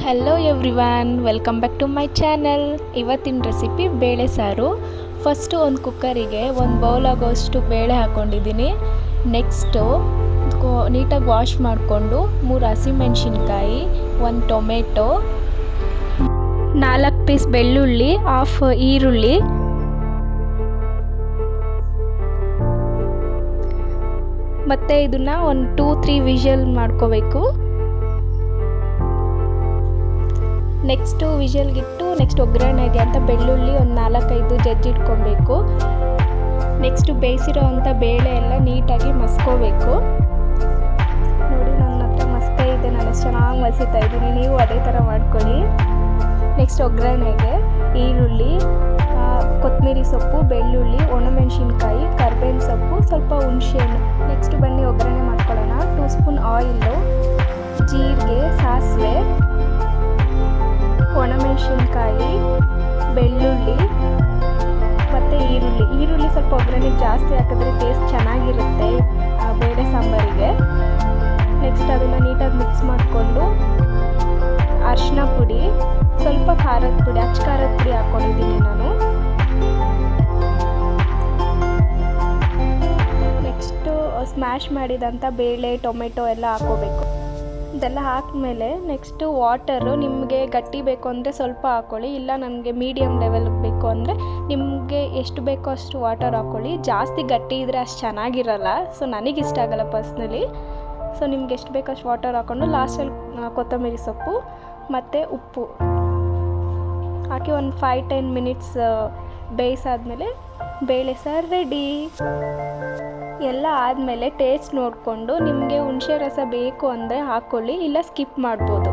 Hello everyone, welcome back to my channel. ಇವತ್ತಿನ recipe ಬೇಳೆ ಸಾರು. ಫಸ್ಟು ಒಂದು ಕುಕ್ಕರಿಗೆ ಒಂದು ಬೌಲ್ ಆಗೋಷ್ಟು ಬೇಳೆ ಹಾಕ್ಕೊಂಡಿದ್ದೀನಿ. ನೆಕ್ಸ್ಟು ನೀಟಾಗಿ ವಾಶ್ ಮಾಡಿಕೊಂಡು 3 ಹಸಿಮೆಣ್ಸಿನ್ಕಾಯಿ, 1 ಟೊಮೆಟೊ, 4 ಪೀಸ್ ಬೆಳ್ಳುಳ್ಳಿ, ಹಾಫ್ ಈರುಳ್ಳಿ, ಮತ್ತು ಇದನ್ನು ಒಂದು 2-3 ವಿಷಲ್ ಮಾಡ್ಕೋಬೇಕು. ನೆಕ್ಸ್ಟು ವಿಷಲ್ಗಿಟ್ಟು ನೆಕ್ಸ್ಟ್ ಒಗ್ಗರಣೆಗೆ ಅಂತ ಬೆಳ್ಳುಳ್ಳಿ ಒಂದು 4-5 ಜಜ್ಜಿಟ್ಕೊಬೇಕು. ನೆಕ್ಸ್ಟು ಬೇಯಿಸಿರೋ ಅಂಥ ಬೇಳೆ ಎಲ್ಲ ನೀಟಾಗಿ ಮಸ್ಕೋಬೇಕು. ನೋಡಿ, ನನ್ನ ಹತ್ರ ಮಸ್ತಾ ಇದೆ, ನಾನು ಎಷ್ಟು ಚೆನ್ನಾಗಿ ಮಸಿತಾ ಇದ್ದೀನಿ, ನೀವು ಅದೇ ಥರ ಮಾಡ್ಕೊಳ್ಳಿ. ನೆಕ್ಸ್ಟ್ ಒಗ್ಗರಣೆಗೆ ಈರುಳ್ಳಿ, ಕೊತ್ತಂಬರಿ ಸೊಪ್ಪು, ಬೆಳ್ಳುಳ್ಳಿ, ಒಣಮೆಣಸಿನ್ಕಾಯಿ, ಕರ್ಬೇವಿನ ಸೊಪ್ಪು, ಸ್ವಲ್ಪ ಹುಣಸೆಹಣ್ಣು. ನೆಕ್ಸ್ಟ್ ಬನ್ನಿ ಒಗ್ಗರಣೆ ಮಾಡ್ಕೊಳ್ಳೋಣ. 2 ಸ್ಪೂನ್ ಆಯಿಲು, ಜೀರಿಗೆ, ಸಾಸಿವೆ, ಒಣಮೆಣಸಿನ್ಕಾಯಿ, ಬೆಳ್ಳುಳ್ಳಿ ಮತ್ತು ಈರುಳ್ಳಿ ಸ್ವಲ್ಪ ಒಗ್ಗರಣೆಗೆ ಜಾಸ್ತಿ ಹಾಕಿದ್ರೆ ಟೇಸ್ಟ್ ಚೆನ್ನಾಗಿರುತ್ತೆ ಬೇಳೆ ಸಾಂಬಾರಿಗೆ. ನೆಕ್ಸ್ಟ್ ಅದನ್ನು ನೀಟಾಗಿ ಮಿಕ್ಸ್ ಮಾಡಿಕೊಂಡು ಅರಿಶಿನ ಪುಡಿ, ಸ್ವಲ್ಪ ಖಾರದ ಪುಡಿ, ಖಾರದ ಪುಡಿ ಹಾಕ್ಕೊಂಡಿದ್ದೀನಿ ನಾನು. ನೆಕ್ಸ್ಟು ಸ್ಮ್ಯಾಶ್ ಮಾಡಿದಂಥ ಬೇಳೆ, ಟೊಮೆಟೊ ಎಲ್ಲ ಹಾಕ್ಕೋಬೇಕು. ಇದೆಲ್ಲ ಹಾಕಿದ್ಮೇಲೆ ನೆಕ್ಸ್ಟು ವಾಟರು ನಿಮಗೆ ಗಟ್ಟಿ ಬೇಕು ಅಂದರೆ ಸ್ವಲ್ಪ ಹಾಕ್ಕೊಳ್ಳಿ, ಇಲ್ಲ ನನಗೆ ಮೀಡಿಯಮ್ ಲೆವೆಲ್ಗೆ ಬೇಕು ಅಂದರೆ ನಿಮಗೆ ಎಷ್ಟು ಬೇಕೋ ಅಷ್ಟು ವಾಟರ್ ಹಾಕ್ಕೊಳ್ಳಿ. ಜಾಸ್ತಿ ಗಟ್ಟಿ ಇದ್ದರೆ ಅಷ್ಟು ಚೆನ್ನಾಗಿರಲ್ಲ, ಸೊ ನನಗಿಷ್ಟ ಆಗಲ್ಲ ಪರ್ಸ್ನಲಿ. ಸೊ ನಿಮ್ಗೆ ಎಷ್ಟು ಬೇಕೋ ಅಷ್ಟು ವಾಟರ್ ಹಾಕ್ಕೊಂಡು ಲಾಸ್ಟಲ್ಲಿ ಕೊತ್ತಂಬರಿ ಸೊಪ್ಪು ಮತ್ತು ಉಪ್ಪು ಹಾಕಿ ಒಂದು 5-10 ಮಿನಿಟ್ಸ್ ಬೇಯಿಸಾದ್ಮೇಲೆ ಬೇಳೆ ಸಾರು ರೆಡಿ. ಎಲ್ಲ ಆದಮೇಲೆ ಟೇಸ್ಟ್ ನೋಡಿಕೊಂಡು ನಿಮಗೆ ಹುಣಸೆ ರಸ ಬೇಕು ಅಂದರೆ ಹಾಕ್ಕೊಳ್ಳಿ, ಇಲ್ಲ ಸ್ಕಿಪ್ ಮಾಡ್ಬೋದು.